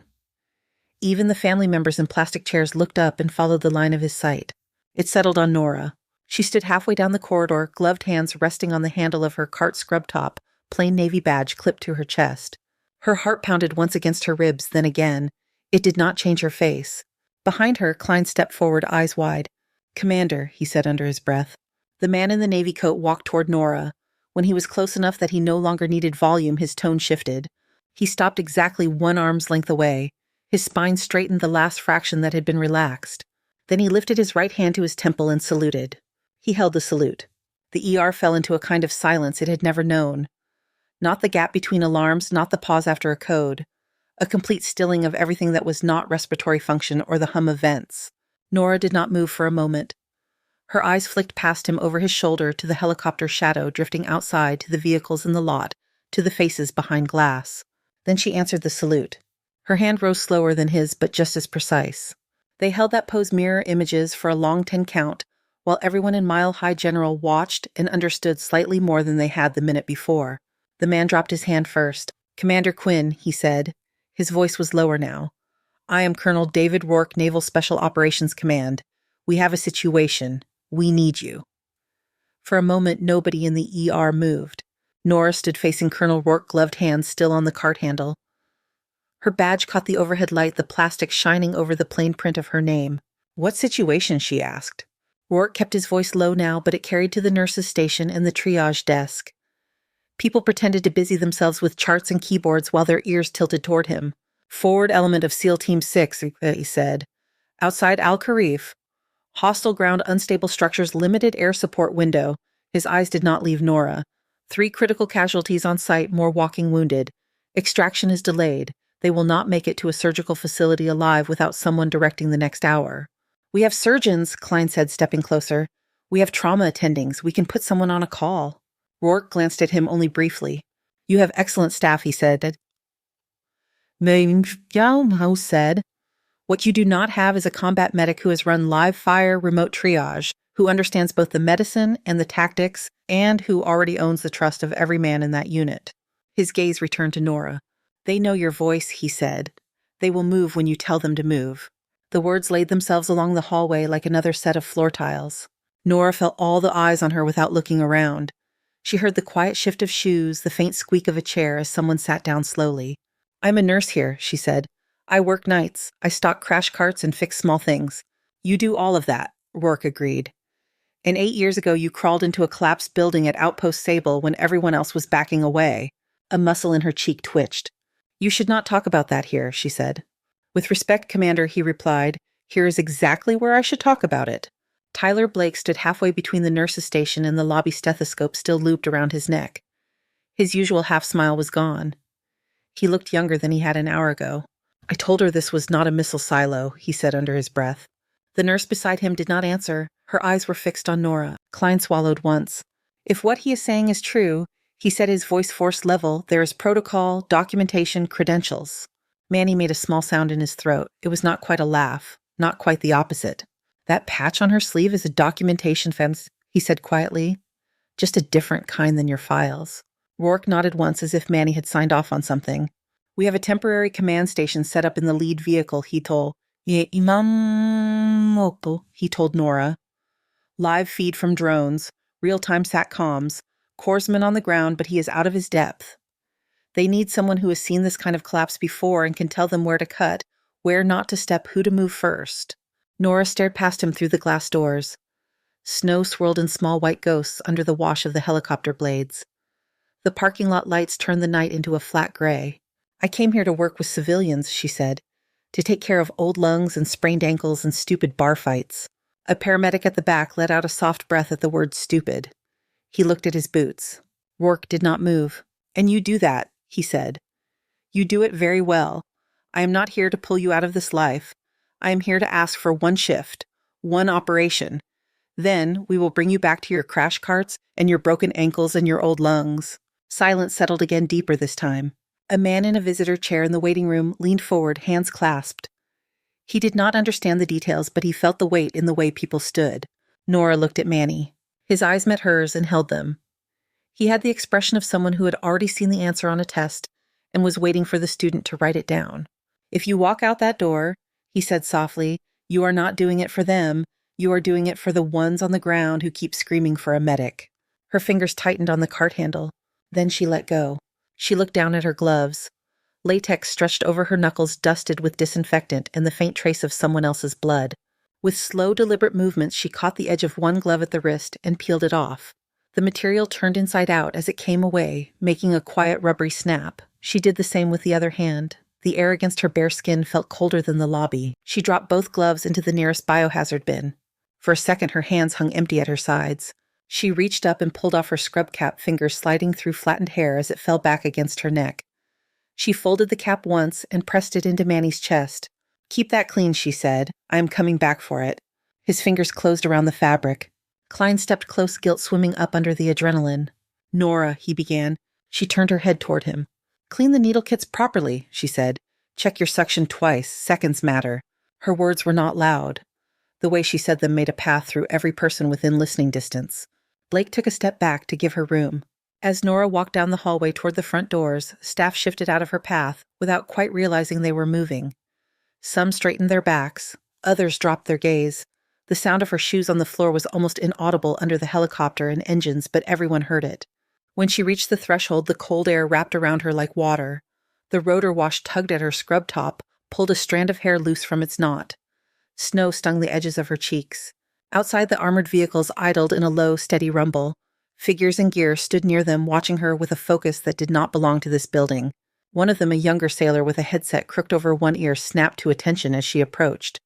Even the family members in plastic chairs looked up and followed the line of his sight. It settled on Nora. She stood halfway down the corridor, gloved hands resting on the handle of her cart scrub top, plain navy badge clipped to her chest. Her heart pounded once against her ribs, then again. It did not change her face. Behind her, Klein stepped forward, eyes wide. "Commander," he said under his breath. The man in the navy coat walked toward Nora. When he was close enough that he no longer needed volume, his tone shifted. He stopped exactly 1 arm's length away. His spine straightened the last fraction that had been relaxed. Then he lifted his right hand to his temple and saluted. He held the salute. The ER fell into a kind of silence it had never known. Not the gap between alarms, not the pause after a code. A complete stilling of everything that was not respiratory function or the hum of vents. Nora did not move for a moment. Her eyes flicked past him over his shoulder to the helicopter shadow drifting outside, to the vehicles in the lot, to the faces behind glass. Then she answered the salute. Her hand rose slower than his, but just as precise. They held that pose mirror images for a long 10 count, while everyone in Mile High General watched and understood slightly more than they had the minute before. The man dropped his hand first. "Commander Quinn," he said. His voice was lower now. "I am Colonel David Rourke, Naval Special Operations Command. We have a situation. We need you." For a moment, nobody in the ER moved. Nora stood facing Colonel Rourke, gloved hands still on the cart handle. Her badge caught the overhead light, the plastic shining over the plain print of her name. "What situation?" she asked. Rourke kept his voice low now, but it carried to the nurse's station and the triage desk. People pretended to busy themselves with charts and keyboards while their ears tilted toward him. "Forward element of SEAL Team 6, he said. "Outside Al-Kharif. Hostile ground, unstable structures, limited air support window." His eyes did not leave Nora. 3 critical casualties on site, more walking wounded. Extraction is delayed. They will not make it to a surgical facility alive without someone directing the next hour. "We have surgeons," Klein said, stepping closer. "We have trauma attendings. We can put someone on a call." Rourke glanced at him only briefly. "You have excellent staff," he said. House said. "What you do not have is a combat medic who has run live fire remote triage, who understands both the medicine and the tactics, and who already owns the trust of every man in that unit." His gaze returned to Nora. "They know your voice," he said. "They will move when you tell them to move." The words laid themselves along the hallway like another set of floor tiles. Nora felt all the eyes on her without looking around. She heard the quiet shift of shoes, the faint squeak of a chair as someone sat down slowly. "I'm a nurse here," she said. "I work nights. I stock crash carts and fix small things." "You do all of that," Rourke agreed. "And 8 years ago you crawled into a collapsed building at Outpost Sable when everyone else was backing away." A muscle in her cheek twitched. "You should not talk about that here," she said. "With respect, Commander," he replied, "here is exactly where I should talk about it." Tyler Blake stood halfway between the nurse's station and the lobby stethoscope still looped around his neck. His usual half-smile was gone. He looked younger than he had an hour ago. "I told her this was not a missile silo," he said under his breath. The nurse beside him did not answer. Her eyes were fixed on Nora. Klein swallowed once. "If what he is saying is true," he said, his voice forced level, "there is protocol, documentation, credentials." Manny made a small sound in his throat. It was not quite a laugh, not quite the opposite. "That patch on her sleeve is a documentation fence," he said quietly. "Just a different kind than your files." Rourke nodded once as if Manny had signed off on something. "We have a temporary command station set up in the lead vehicle," he told. "Ye imam," he told Nora. "Live feed from drones, real-time SATCOMs, corpsman on the ground, but he is out of his depth. They need someone who has seen this kind of collapse before and can tell them where to cut, where not to step, who to move first." Nora stared past him through the glass doors. Snow swirled in small white ghosts under the wash of the helicopter blades. The parking lot lights turned the night into a flat gray. "I came here to work with civilians," she said, "to take care of old lungs and sprained ankles and stupid bar fights." A paramedic at the back let out a soft breath at the word stupid. He looked at his boots. Rourke did not move. "And you do that," he said. "You do it very well. I am not here to pull you out of this life. I am here to ask for one shift, one operation. Then we will bring you back to your crash carts and your broken ankles and your old lungs." Silence settled again deeper this time. A man in a visitor chair in the waiting room leaned forward, hands clasped. He did not understand the details, but he felt the weight in the way people stood. Nora looked at Manny. His eyes met hers and held them. He had the expression of someone who had already seen the answer on a test and was waiting for the student to write it down. "If you walk out that door," he said softly, "you are not doing it for them. You are doing it for the ones on the ground who keep screaming for a medic." Her fingers tightened on the cart handle. Then she let go. She looked down at her gloves. Latex stretched over her knuckles, dusted with disinfectant and the faint trace of someone else's blood. With slow, deliberate movements, she caught the edge of one glove at the wrist and peeled it off. The material turned inside out as it came away, making a quiet, rubbery snap. She did the same with the other hand. The air against her bare skin felt colder than the lobby. She dropped both gloves into the nearest biohazard bin. For a second, her hands hung empty at her sides. She reached up and pulled off her scrub cap, fingers sliding through flattened hair as it fell back against her neck. She folded the cap once and pressed it into Manny's chest. "Keep that clean," she said. "I am coming back for it." His fingers closed around the fabric. Klein stepped close, guilt swimming up under the adrenaline. "Nora," he began. She turned her head toward him. "Clean the needle kits properly," she said. "Check your suction twice. Seconds matter." Her words were not loud. The way she said them made a path through every person within listening distance. Blake took a step back to give her room. As Nora walked down the hallway toward the front doors, staff shifted out of her path without quite realizing they were moving. Some straightened their backs. Others dropped their gaze. The sound of her shoes on the floor was almost inaudible under the helicopter and engines, but everyone heard it. When she reached the threshold, the cold air wrapped around her like water. The rotor wash tugged at her scrub top, pulled a strand of hair loose from its knot. Snow stung the edges of her cheeks. Outside, the armored vehicles idled in a low, steady rumble. Figures in gear stood near them, watching her with a focus that did not belong to this building. One of them, a younger sailor with a headset crooked over one ear, snapped to attention as she approached.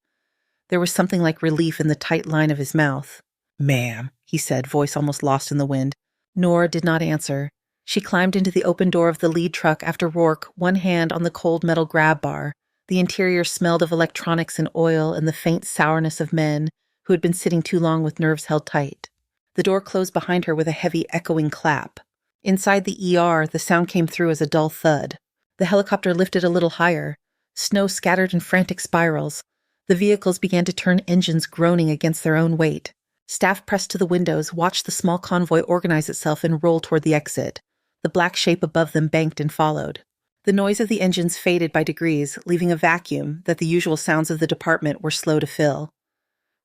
There was something like relief in the tight line of his mouth. "Ma'am," he said, voice almost lost in the wind. Nora did not answer. She climbed into the open door of the lead truck after Rourke, one hand on the cold metal grab bar. The interior smelled of electronics and oil and the faint sourness of men who had been sitting too long with nerves held tight. The door closed behind her with a heavy, echoing clap. Inside the ER, the sound came through as a dull thud. The helicopter lifted a little higher. Snow scattered in frantic spirals. The vehicles began to turn, engines groaning against their own weight. Staff pressed to the windows, watched the small convoy organize itself and roll toward the exit. The black shape above them banked and followed. The noise of the engines faded by degrees, leaving a vacuum that the usual sounds of the department were slow to fill.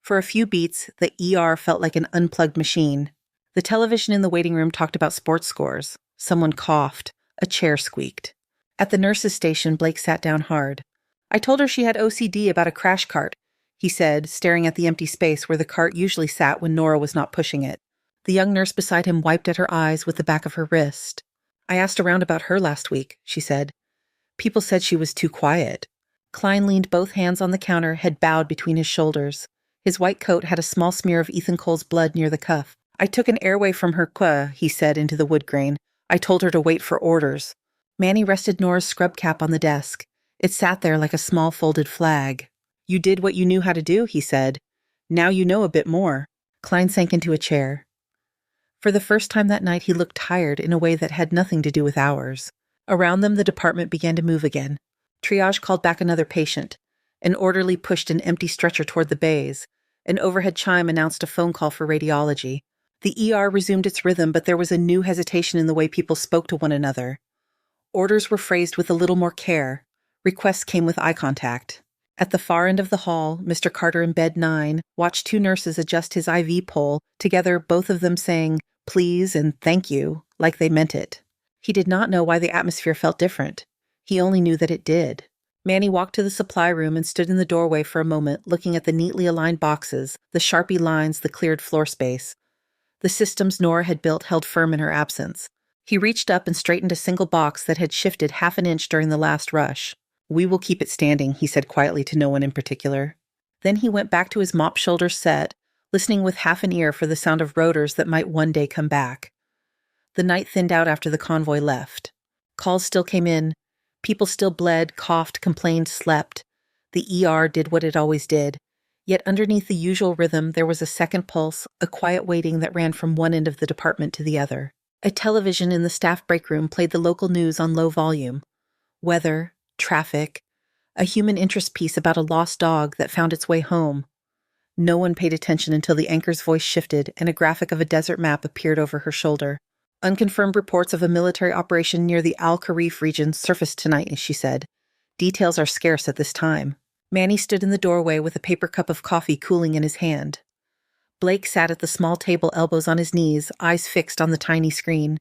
For a few beats, the ER felt like an unplugged machine. The television in the waiting room talked about sports scores. Someone coughed. A chair squeaked. At the nurse's station, Blake sat down hard. I told her she had OCD about a crash cart, he said, staring at the empty space where the cart usually sat when Nora was not pushing it. The young nurse beside him wiped at her eyes with the back of her wrist. I asked around about her last week, she said. People said she was too quiet. Klein leaned both hands on the counter, head bowed between his shoulders. His white coat had a small smear of Ethan Cole's blood near the cuff. I took an airway from her, he said into the wood grain. I told her to wait for orders. Manny rested Nora's scrub cap on the desk. It sat there like a small folded flag. You did what you knew how to do, he said. Now you know a bit more. Klein sank into a chair. For the first time that night, he looked tired in a way that had nothing to do with hours. Around them, the department began to move again. Triage called back another patient. An orderly pushed an empty stretcher toward the bays. An overhead chime announced a phone call for radiology. The ER resumed its rhythm, but there was a new hesitation in the way people spoke to one another. Orders were phrased with a little more care. Requests came with eye contact. At the far end of the hall, Mr. Carter in bed 9 watched two nurses adjust his IV pole, together both of them saying, please and thank you, like they meant it. He did not know why the atmosphere felt different. He only knew that it did. Manny walked to the supply room and stood in the doorway for a moment, looking at the neatly aligned boxes, the Sharpie lines, the cleared floor space. The systems Nora had built held firm in her absence. He reached up and straightened a single box that had shifted half an inch during the last rush. We will keep it standing, he said quietly to no one in particular. Then he went back to his mop shoulder set, listening with half an ear for the sound of rotors that might one day come back. The night thinned out after the convoy left. Calls still came in. People still bled, coughed, complained, slept. The ER did what it always did. Yet underneath the usual rhythm, there was a second pulse, a quiet waiting that ran from one end of the department to the other. A television in the staff break room played the local news on low volume. Weather, traffic, a human interest piece about a lost dog that found its way home. No one paid attention until the anchor's voice shifted and a graphic of a desert map appeared over her shoulder. Unconfirmed reports of a military operation near the Al-Kharif region surfaced tonight, she said. Details are scarce at this time. Manny stood in the doorway with a paper cup of coffee cooling in his hand. Blake sat at the small table, elbows on his knees, eyes fixed on the tiny screen.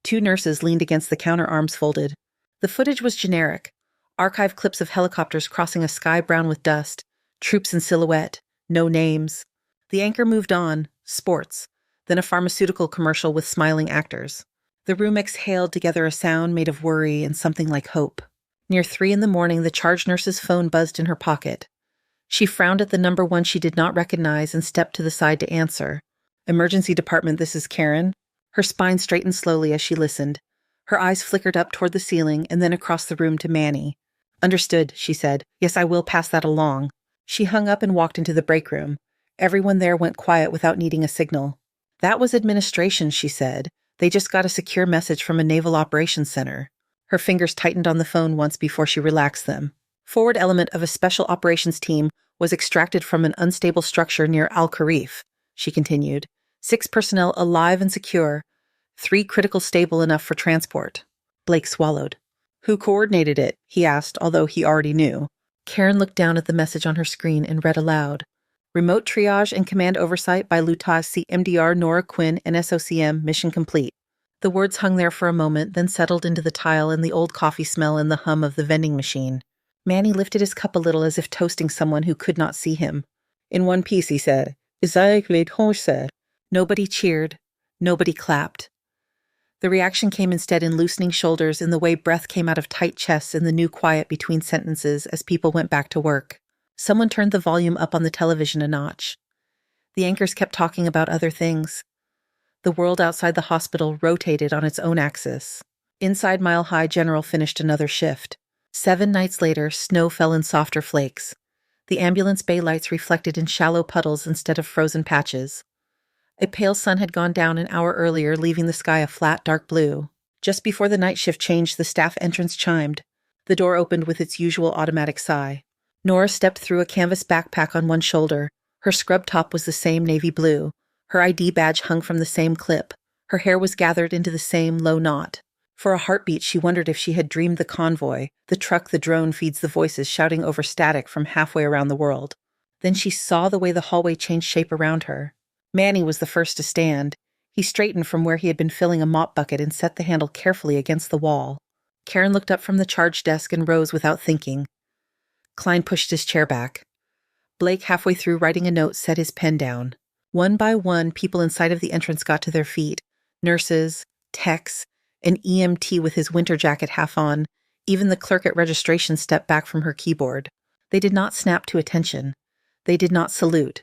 Two nurses leaned against the counter, arms folded. The footage was generic. Archive clips of helicopters crossing a sky brown with dust, troops in silhouette, no names. The anchor moved on, sports, then a pharmaceutical commercial with smiling actors. The room exhaled together a sound made of worry and something like hope. Near 3 a.m, the charge nurse's phone buzzed in her pocket. She frowned at the number one she did not recognize and stepped to the side to answer. Emergency department, this is Karen. Her spine straightened slowly as she listened. Her eyes flickered up toward the ceiling and then across the room to Manny. Understood, she said. Yes, I will pass that along. She hung up and walked into the break room. Everyone there went quiet without needing a signal. That was administration, she said. They just got a secure message from a naval operations center. Her fingers tightened on the phone once before she relaxed them. Forward element of a special operations team was extracted from an unstable structure near Al-Kharif, she continued. 6 personnel alive and secure. 3 critical stable enough for transport. Blake swallowed. Who coordinated it? He asked, although he already knew. Karen looked down at the message on her screen and read aloud. Remote triage and command oversight by Lieutenant CMDR Nora Quinn and SOCM, mission complete. The words hung there for a moment, then settled into the tile and the old coffee smell and the hum of the vending machine. Manny lifted his cup a little as if toasting someone who could not see him. In one piece, he said. Nobody cheered. Nobody clapped. The reaction came instead in loosening shoulders, in the way breath came out of tight chests, in the new quiet between sentences as people went back to work. Someone turned the volume up on the television a notch. The anchors kept talking about other things. The world outside the hospital rotated on its own axis. Inside Mile High, General finished another shift. 7 nights later, snow fell in softer flakes. The ambulance bay lights reflected in shallow puddles instead of frozen patches. A pale sun had gone down an hour earlier, leaving the sky a flat, dark blue. Just before the night shift changed, the staff entrance chimed. The door opened with its usual automatic sigh. Nora stepped through, a canvas backpack on one shoulder. Her scrub top was the same navy blue. Her ID badge hung from the same clip. Her hair was gathered into the same low knot. For a heartbeat, she wondered if she had dreamed the convoy, the truck the drone feeds the voices shouting over static from halfway around the world. Then she saw the way the hallway changed shape around her. Manny was the first to stand. He straightened from where he had been filling a mop bucket and set the handle carefully against the wall. Karen looked up from the charge desk and rose without thinking. Klein pushed his chair back. Blake, halfway through writing a note, set his pen down. One by one, people inside of the entrance got to their feet. Nurses, techs, an EMT with his winter jacket half on. Even the clerk at registration stepped back from her keyboard. They did not snap to attention. They did not salute.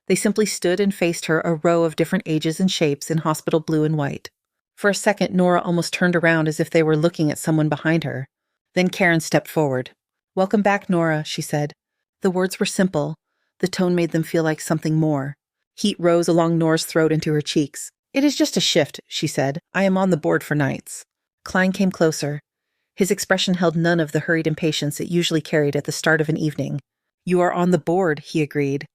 They simply stood and faced her, a row of different ages and shapes in hospital blue and white. For a second, Nora almost turned around as if they were looking at someone behind her. Then Karen stepped forward. "Welcome back, Nora," she said. The words were simple. The tone made them feel like something more. Heat rose along Nora's throat into her cheeks. "It is just a shift," she said. "I am on the board for nights." Klein came closer. His expression held none of the hurried impatience it usually carried at the start of an evening. "You are on the board," he agreed.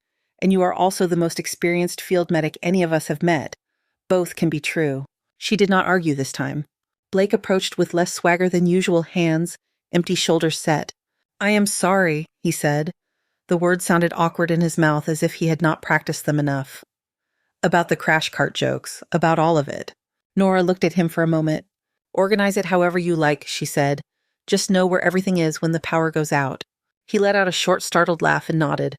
"And you are also the most experienced field medic any of us have met. Both can be true." She did not argue this time. Blake approached with less swagger than usual, hands, empty shoulders set. "I am sorry," he said. The words sounded awkward in his mouth, as if he had not practiced them enough. "About the crash cart jokes, about all of it." Nora looked at him for a moment. "Organize it however you like," she said. "Just know where everything is when the power goes out." He let out a short, startled laugh and nodded.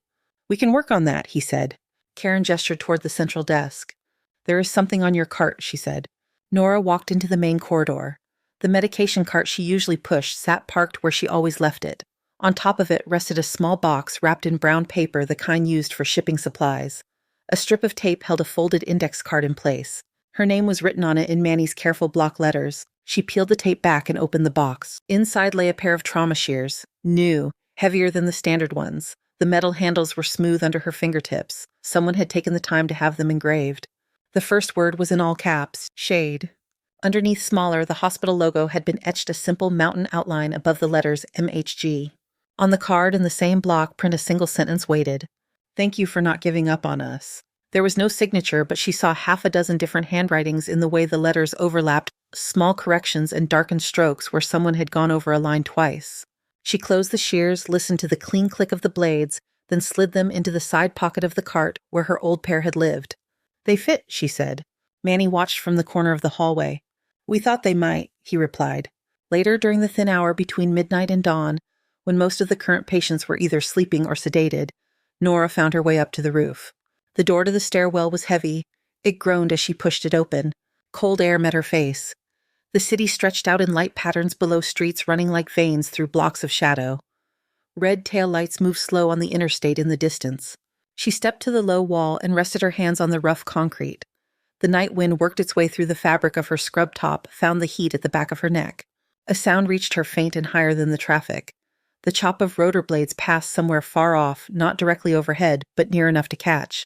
"We can work on that," he said. Karen gestured toward the central desk. "There is something on your cart," she said. Nora walked into the main corridor. The medication cart she usually pushed sat parked where she always left it. On top of it rested a small box wrapped in brown paper, the kind used for shipping supplies. A strip of tape held a folded index card in place. Her name was written on it in Manny's careful block letters. She peeled the tape back and opened the box. Inside lay a pair of trauma shears, new, heavier than the standard ones. The metal handles were smooth under her fingertips. Someone had taken the time to have them engraved. The first word was in all caps, shade. Underneath, smaller, the hospital logo had been etched a simple mountain outline above the letters MHG. On the card in the same block, print a single sentence waited. "Thank you for not giving up on us." There was no signature, but she saw half a dozen different handwritings in the way the letters overlapped, small corrections and darkened strokes where someone had gone over a line twice. She closed the shears, listened to the clean click of the blades, then slid them into the side pocket of the cart where her old pair had lived. "They fit," she said. Manny watched from the corner of the hallway. "We thought they might," he replied. Later, during the thin hour between midnight and dawn, when most of the current patients were either sleeping or sedated, Nora found her way up to the roof. The door to the stairwell was heavy. It groaned as she pushed it open. Cold air met her face. The city stretched out in light patterns below, streets running like veins through blocks of shadow. Red tail lights moved slow on the interstate in the distance. She stepped to the low wall and rested her hands on the rough concrete. The night wind worked its way through the fabric of her scrub top, found the heat at the back of her neck. A sound reached her faint and higher than the traffic. The chop of rotor blades passed somewhere far off, not directly overhead, but near enough to catch.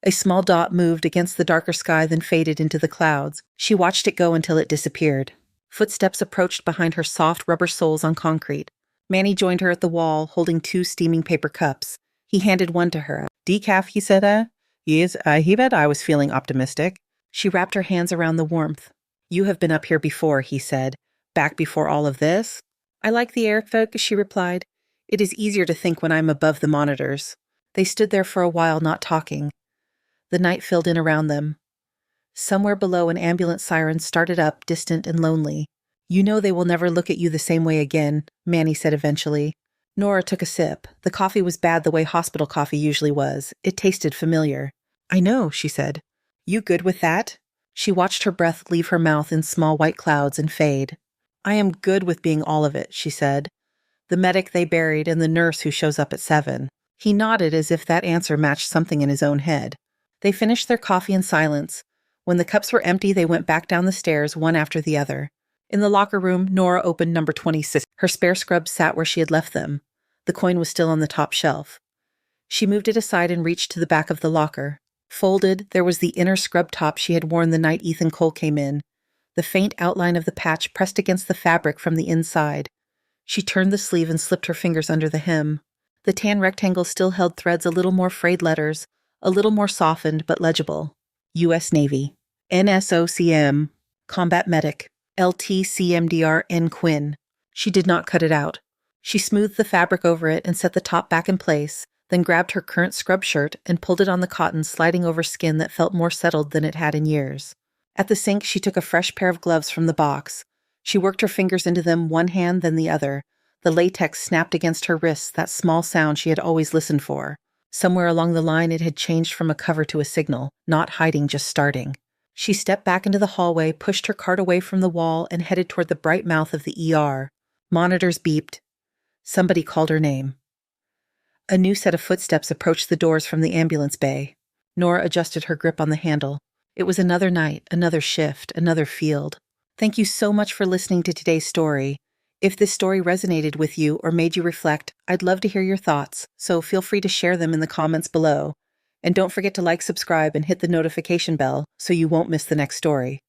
A small dot moved against the darker sky, then faded into the clouds. She watched it go until it disappeared. Footsteps approached behind her, soft rubber soles on concrete. Manny joined her at the wall, holding 2 steaming paper cups. He handed one to her. "Decaf," he said. "Yes, he bet I was feeling optimistic." She wrapped her hands around the warmth. "You have been up here before," he said. "Back before all of this?" "I like the air, folk," she replied. "It is easier to think when I'm above the monitors." They stood there for a while, not talking. The night filled in around them. Somewhere below, an ambulance siren started up, distant and lonely. "You know they will never look at you the same way again," Manny said eventually. Nora took a sip. The coffee was bad the way hospital coffee usually was. It tasted familiar. "I know," she said. "You good with that?" She watched her breath leave her mouth in small white clouds and fade. "I am good with being all of it," she said. "The medic they buried and the nurse who shows up at 7. He nodded as if that answer matched something in his own head. They finished their coffee in silence. When the cups were empty, they went back down the stairs, one after the other. In the locker room, Nora opened number 26. Her spare scrubs sat where she had left them. The coin was still on the top shelf. She moved it aside and reached to the back of the locker. Folded, there was the inner scrub top she had worn the night Ethan Cole came in. The faint outline of the patch pressed against the fabric from the inside. She turned the sleeve and slipped her fingers under the hem. The tan rectangle still held threads, a little more frayed letters, a little more softened but legible. U.S. Navy. NSOCM. Combat Medic. LTCMDR N. Quinn. She did not cut it out. She smoothed the fabric over it and set the top back in place, then grabbed her current scrub shirt and pulled it on the cotton, sliding over skin that felt more settled than it had in years. At the sink, she took a fresh pair of gloves from the box. She worked her fingers into them, one hand, then the other. The latex snapped against her wrists, that small sound she had always listened for. Somewhere along the line, it had changed from a cover to a signal, not hiding, just starting. She stepped back into the hallway, pushed her cart away from the wall, and headed toward the bright mouth of the ER. Monitors beeped. Somebody called her name. A new set of footsteps approached the doors from the ambulance bay. Nora adjusted her grip on the handle. It was another night, another shift, another field. Thank you so much for listening to today's story. If this story resonated with you or made you reflect, I'd love to hear your thoughts, so feel free to share them in the comments below. And don't forget to like, subscribe, and hit the notification bell so you won't miss the next story.